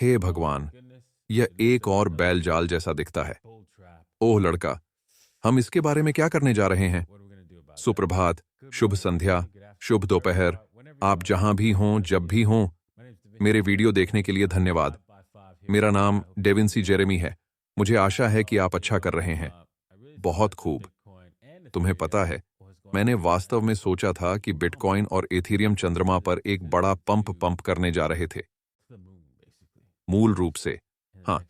हे भगवान, यह एक और बैल जाल जैसा दिखता है। ओह लड़का, हम इसके बारे में क्या करने जा रहे हैं? सुप्रभात, शुभ संध्या, शुभ दोपहर, आप जहां भी हों, जब भी हों, मेरे वीडियो देखने के लिए धन्यवाद। मेरा नाम डेविंसी जेरेमी है। मुझे आशा है कि आप अच्छा कर रहे हैं। बहुत खूब। तुम्हें पता है, मैंने वास्तव में सोचा था कि बिटकॉइन और एथीरियम चंद्रमा पर एक बड़ा पंप करने जा रहे थे। मूल रूप से, हाँ,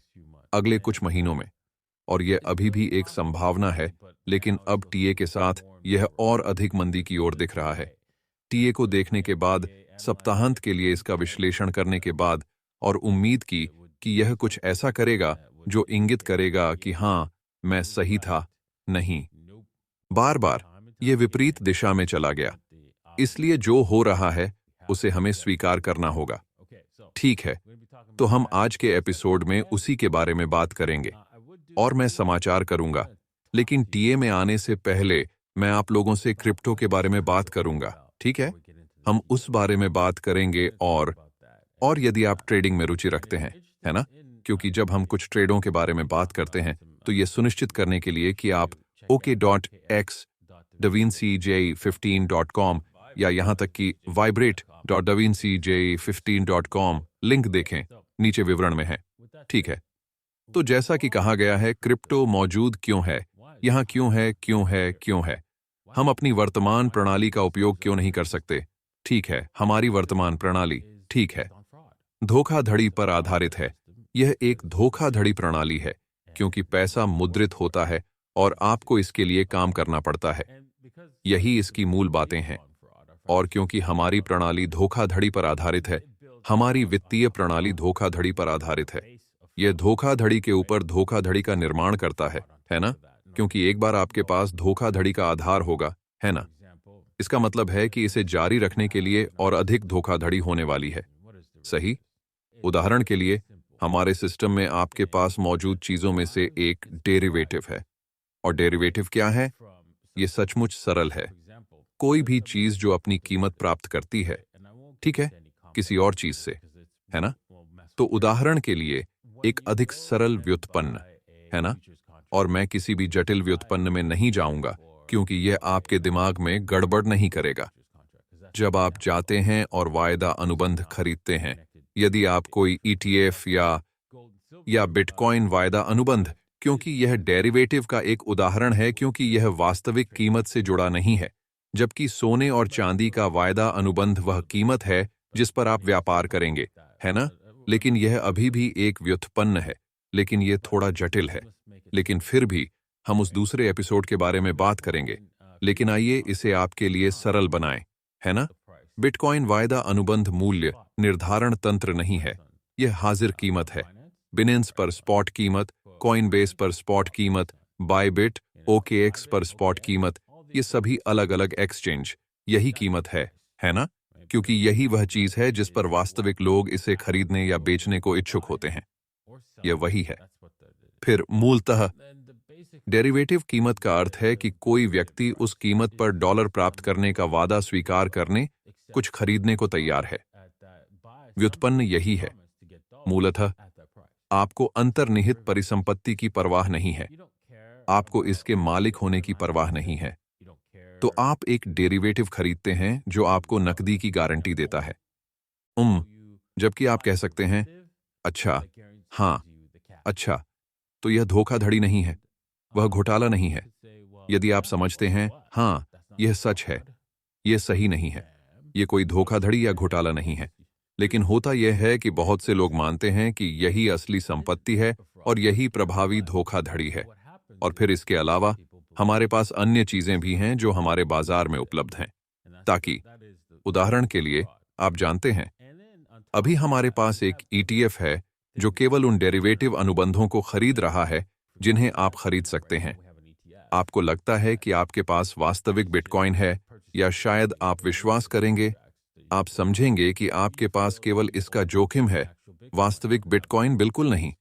अगले कुछ महीनों में। और यह अभी भी एक संभावना है, लेकिन अब टीए के साथ यह और अधिक मंदी की ओर दिख रहा है। टीए को देखने के बाद, सप्ताहांत के लिए इसका विश्लेषण करने के बाद, और उम्मीद की कि यह कुछ ऐसा करेगा जो इंगित करेगा कि हाँ, मैं सही था, नहीं। बार बार यह विपरीत दिशा में चला गया। इसलिए जो हो रहा है, उसे हमें स्वीकार करना होगा। ठीक है, तो हम आज के एपिसोड में उसी के बारे में बात करेंगे और मैं समाचार करूंगा। लेकिन टीए में आने से पहले मैं आप लोगों से क्रिप्टो के बारे में बात करूंगा, ठीक है? हम उस बारे में बात करेंगे और यदि आप ट्रेडिंग में रुचि रखते हैं, है ना? क्योंकि जब हम कुछ ट्रेडों के बारे में बात करते हैं, तो यह सुनिश्चित करने के लिए कि आप OK.X, davincij15.com या यहां तक कि vibrate.davincij15.com लिंक देखें, नीचे विवरण में है। ठीक है, तो जैसा कि कहा गया है, क्रिप्टो मौजूद क्यों है, यहां क्यों है? हम अपनी वर्तमान प्रणाली का उपयोग क्यों नहीं कर सकते? ठीक है, हमारी वर्तमान प्रणाली, ठीक है, धोखाधड़ी पर आधारित है। यह एक धोखाधड़ी प्रणाली है, क्योंकि पैसा मुद्रित होता है और आपको इसके लिए काम करना पड़ता है। यही इसकी मूल बातें हैं। और क्योंकि हमारी प्रणाली धोखाधड़ी पर आधारित है, हमारी वित्तीय प्रणाली धोखाधड़ी पर आधारित है। यह धोखाधड़ी के ऊपर धोखाधड़ी का निर्माण करता है ना? क्योंकि एक बार आपके पास धोखाधड़ी का आधार होगा, है ना? इसका मतलब है कि इसे जारी रखने के लिए और अधिक धोखाधड़ी होने वाली है। सही? उदाहरण के लिए, हमारे सिस्टम में आपके पास मौजूद चीजों में से एक डेरिवेटिव है। और डेरिवेटिव क्या है? यह सचमुच सरल है। कोई भी चीज जो अपनी कीमत प्राप्त करती है, ठीक है, किसी और चीज से, है ना? तो उदाहरण के लिए, एक अधिक सरल व्युत्पन्न, है ना? और मैं किसी भी जटिल व्युत्पन्न में नहीं जाऊंगा, क्योंकि यह आपके दिमाग में गड़बड़ नहीं करेगा। जब आप जाते हैं और वायदा अनुबंध खरीदते हैं, यदि आप कोई ETF या बिटकॉइन वायदा अनुबंध, क्योंकि यह डेरिवेटिव का एक उदाहरण है, क्योंकि यह वास्तविक कीमत से जुड़ा नहीं है, जबकि सोने और चांदी का वायदा अनुबंध वह कीमत है जिस पर आप व्यापार करेंगे, है ना? लेकिन यह अभी भी एक व्युत्पन्न है, लेकिन यह थोड़ा जटिल है। लेकिन फिर भी हम उस दूसरे एपिसोड के बारे में बात करेंगे। लेकिन आइए इसे आपके लिए सरल बनाएं, है ना? बिटकॉइन वायदा अनुबंध मूल्य निर्धारण तंत्र नहीं है, यह हाजिर कीमत है। बिनेंस पर स्पॉट कीमत, कॉइनबेस पर स्पॉट कीमत, बायबिट, OKX पर स्पॉट कीमत, ये सभी अलग अलग एक्सचेंज, यही कीमत है ना? क्योंकि यही वह चीज है जिस पर वास्तविक लोग इसे खरीदने या बेचने को इच्छुक होते हैं। यह वही है। फिर मूलतः डेरिवेटिव कीमत का अर्थ है कि कोई व्यक्ति उस कीमत पर डॉलर प्राप्त करने का वादा स्वीकार करने, कुछ खरीदने को तैयार है। व्युत्पन्न यही है। मूलतः आपको अंतर्निहित परिसंपत्ति की परवाह नहीं है, आपको इसके मालिक होने की परवाह नहीं है। तो आप एक डेरिवेटिव खरीदते हैं जो आपको नकदी की गारंटी देता है। जबकि आप कह सकते हैं, अच्छा, हाँ, अच्छा, तो यह धोखाधड़ी नहीं है, वह घोटाला नहीं है। यदि आप समझते हैं, हाँ, यह सच है, यह सही नहीं है, यह कोई धोखाधड़ी या घोटाला नहीं है। लेकिन होता यह है कि बहुत से लोग मानते हैं कि यही असली संपत्ति है और यही प्रभावी धोखाधड़ी है। और फिर इसके अलावा हमारे पास अन्य चीजें भी हैं जो हमारे बाजार में उपलब्ध हैं। ताकि, उदाहरण के लिए, आप जानते हैं, अभी हमारे पास एक ETF है जो केवल उन डेरिवेटिव अनुबंधों को खरीद रहा है जिन्हें आप खरीद सकते हैं। आपको लगता है कि आपके पास वास्तविक बिटकॉइन है, या शायद आप विश्वास करेंगे, आप समझेंगे कि आपके पास केवल इसका जोखिम है, वास्तविक बिटकॉइन बिल्कुल नहीं।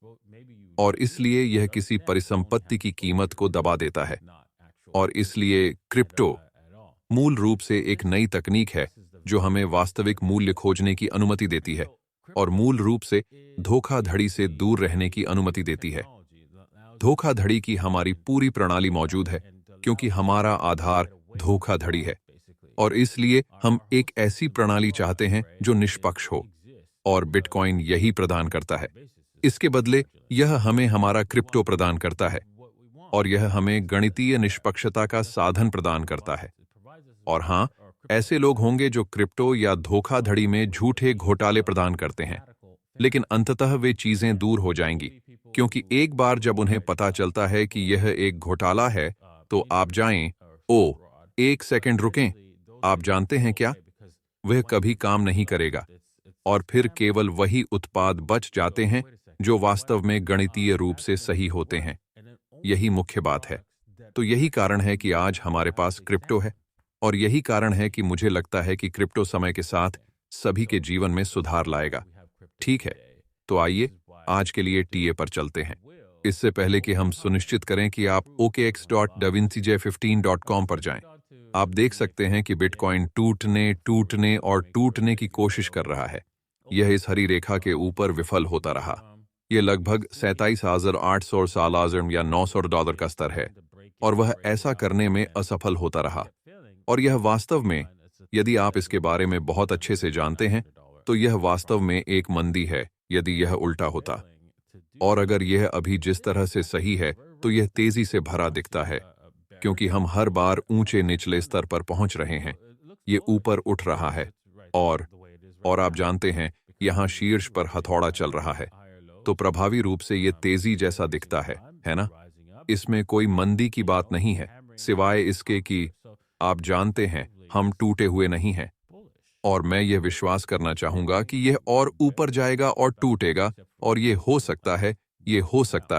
और इसलिए यह किसी परिसंपत्ति की कीमत को दबा देता है। और इसलिए क्रिप्टो मूल रूप से एक नई तकनीक है जो हमें वास्तविक मूल्य खोजने की अनुमति देती है, और मूल रूप से धोखाधड़ी से दूर रहने की अनुमति देती है। धोखाधड़ी की हमारी पूरी प्रणाली मौजूद है क्योंकि हमारा आधार धोखाधड़ी है, और इसलिए हम एक ऐसी प्रणाली चाहते हैं जो निष्पक्ष हो, और बिटकॉइन यही प्रदान करता है। इसके बदले यह हमें हमारा क्रिप्टो प्रदान करता है, और यह हमें गणितीय निष्पक्षता का साधन प्रदान करता है। और हाँ, ऐसे लोग होंगे जो क्रिप्टो या धोखाधड़ी में झूठे घोटाले प्रदान करते हैं, लेकिन अंततः वे चीजें दूर हो जाएंगी, क्योंकि एक बार जब उन्हें पता चलता है कि यह एक घोटाला है, तो आप जाएं, ओ, एक सेकंड रुकें, आप जानते हैं क्या? वह कभी काम नहीं करेगा, और फिर केवल वही उत्पाद बच जाते हैं जो वास्तव में गणितीय रूप से सही होते हैं। यही मुख्य बात है। तो यही कारण है कि आज हमारे पास क्रिप्टो है, और यही कारण है कि मुझे लगता है कि क्रिप्टो समय के साथ सभी के जीवन में सुधार लाएगा। ठीक है, तो आइए आज के लिए टीए पर चलते हैं। इससे पहले कि हम सुनिश्चित करें कि आप okx.davincij15.com पर जाएं। आप देख सकते हैं कि बिटकॉइन टूटने और टूटने की कोशिश कर रहा है। यह इस हरी रेखा के ऊपर विफल होता रहा। यह लगभग 27,800 या $900 का स्तर है, और वह ऐसा करने में असफल होता रहा। और यह वास्तव में, यदि आप इसके बारे में बहुत अच्छे से जानते हैं, तो यह वास्तव में एक मंदी है यदि यह उल्टा होता। और अगर यह अभी जिस तरह से सही है, तो यह तेजी से भरा दिखता है, क्योंकि हम हर बार ऊंचे निचले स्तर पर पहुंच रहे हैं। ये ऊपर उठ रहा है, और आप जानते हैं, यहां शीर्ष पर हथौड़ा चल रहा है। तो प्रभावी रूप से यह तेजी जैसा दिखता है ना? इसमें कोई मंदी की बात नहीं है, सिवाय इसके कि आप जानते हैं, हम टूटे हुए नहीं हैं। और मैं यह विश्वास करना चाहूंगा कि यह और ऊपर जाएगा और टूटेगा, और ये हो सकता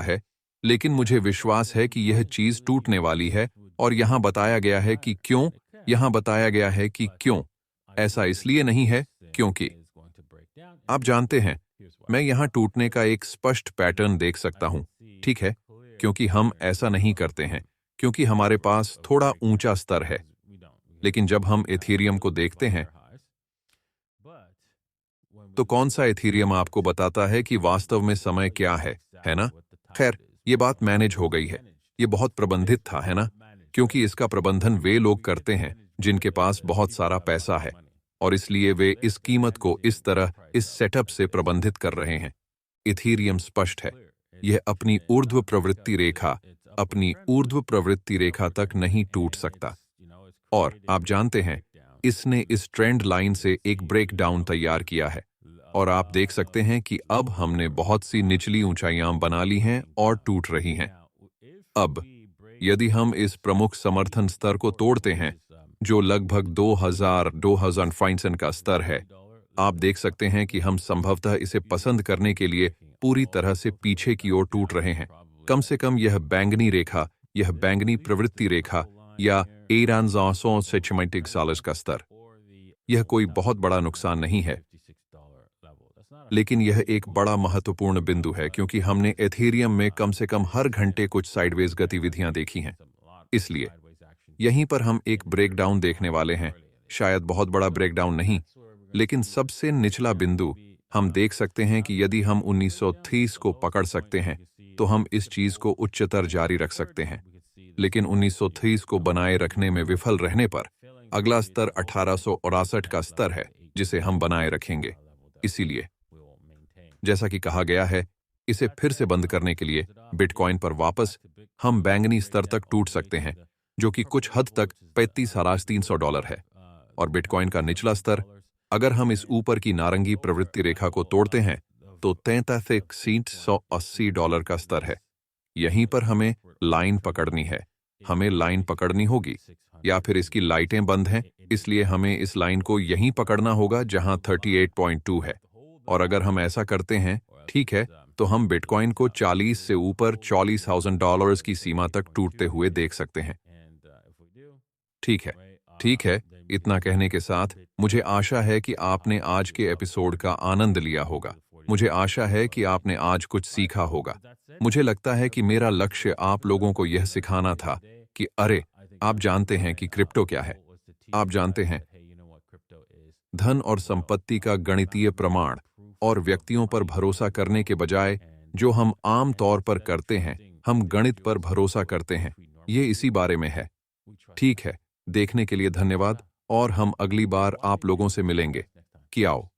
है, लेकिन मुझे विश्वास है कि यह चीज टूटने वाली है, और यहां बताया गया है कि क्यों। ऐसा इसलिए नहीं है क्योंकि आप जानते हैं, मैं यहां टूटने का एक स्पष्ट पैटर्न देख सकता हूं, ठीक है, क्योंकि हम ऐसा नहीं करते हैं, क्योंकि हमारे पास थोड़ा ऊंचा स्तर है। लेकिन जब हम एथेरियम को देखते हैं, तो कौन सा एथेरियम आपको बताता है कि वास्तव में समय क्या है ना? खैर, ये बात मैनेज हो गई है। ये बहुत प्रबंधित था, है ना? क्योंकि इसका प्रबंधन वे लोग करते हैं जिनके पास बहुत सारा पैसा है, और इसलिए वे इस कीमत को इस तरह इस सेटअप से प्रबंधित कर रहे हैं। इथेरियम स्पष्ट है, यह अपनी ऊर्ध्व प्रवृत्ति रेखा तक नहीं टूट सकता। और आप जानते हैं, इसने इस ट्रेंड लाइन से एक ब्रेकडाउन तैयार किया है, और आप देख सकते हैं कि अब हमने बहुत सी निचली ऊंचाइयां बना ली हैं और टूट रही हैं। अब यदि हम इस प्रमुख समर्थन स्तर को तोड़ते हैं, जो लगभग 2000 का स्तर है, आप देख सकते हैं कि हम संभवतः इसे पसंद करने के लिए पूरी तरह से पीछे की ओर टूट रहे हैं। कम से कम यह बैंगनी प्रवृत्ति रेखा या 1860 का स्तर, यह कोई बहुत बड़ा नुकसान नहीं है, लेकिन यह एक बड़ा महत्वपूर्ण बिंदु है, क्योंकि हमने एथेरियम में कम से कम हर घंटे कुछ साइडवेज गतिविधियां देखी हैं। इसलिए यहीं पर हम एक ब्रेकडाउन देखने वाले हैं, शायद बहुत बड़ा ब्रेकडाउन नहीं, लेकिन सबसे निचला बिंदु। हम देख सकते हैं कि यदि हम 1930 को पकड़ सकते हैं, तो हम इस चीज को उच्चतर जारी रख सकते हैं, लेकिन 1930 को बनाए रखने में विफल रहने पर अगला स्तर 1868 का स्तर है, जिसे हम बनाए रखेंगे। इसीलिए जैसा कि कहा गया है, इसे फिर से बंद करने के लिए बिटकॉइन पर वापस हम बैंगनी स्तर तक टूट सकते हैं, जो कि कुछ हद तक $35,300 है, और बिटकॉइन का निचला स्तर, अगर हम इस ऊपर की नारंगी प्रवृत्ति रेखा को तोड़ते हैं, तो $33,180 का स्तर है। यहीं पर हमें लाइन पकड़नी होगी, या फिर इसकी लाइटें बंद हैं, इसलिए हमें इस लाइन को यहीं पकड़ना होगा जहां 38.2 है। और अगर हम ऐसा करते हैं, ठीक है, तो हम बिटकॉइन को 40 से ऊपर $40,000 की सीमा तक टूटते हुए देख सकते हैं। ठीक है, इतना कहने के साथ मुझे आशा है कि आपने आज के एपिसोड का आनंद लिया होगा। मुझे आशा है कि आपने आज कुछ सीखा होगा। मुझे लगता है कि मेरा लक्ष्य आप लोगों को यह सिखाना था कि अरे, आप जानते हैं कि क्रिप्टो क्या है। आप जानते हैं, धन और संपत्ति का गणितीय प्रमाण और व्यक्तियों पर भरोसा करने के बजाय जो हम आम तौर पर करते हैं, हम गणित पर भरोसा करते हैं। ये इसी बारे में है। ठीक है, देखने के लिए धन्यवाद और हम अगली बार आप लोगों से मिलेंगे। कियाओ।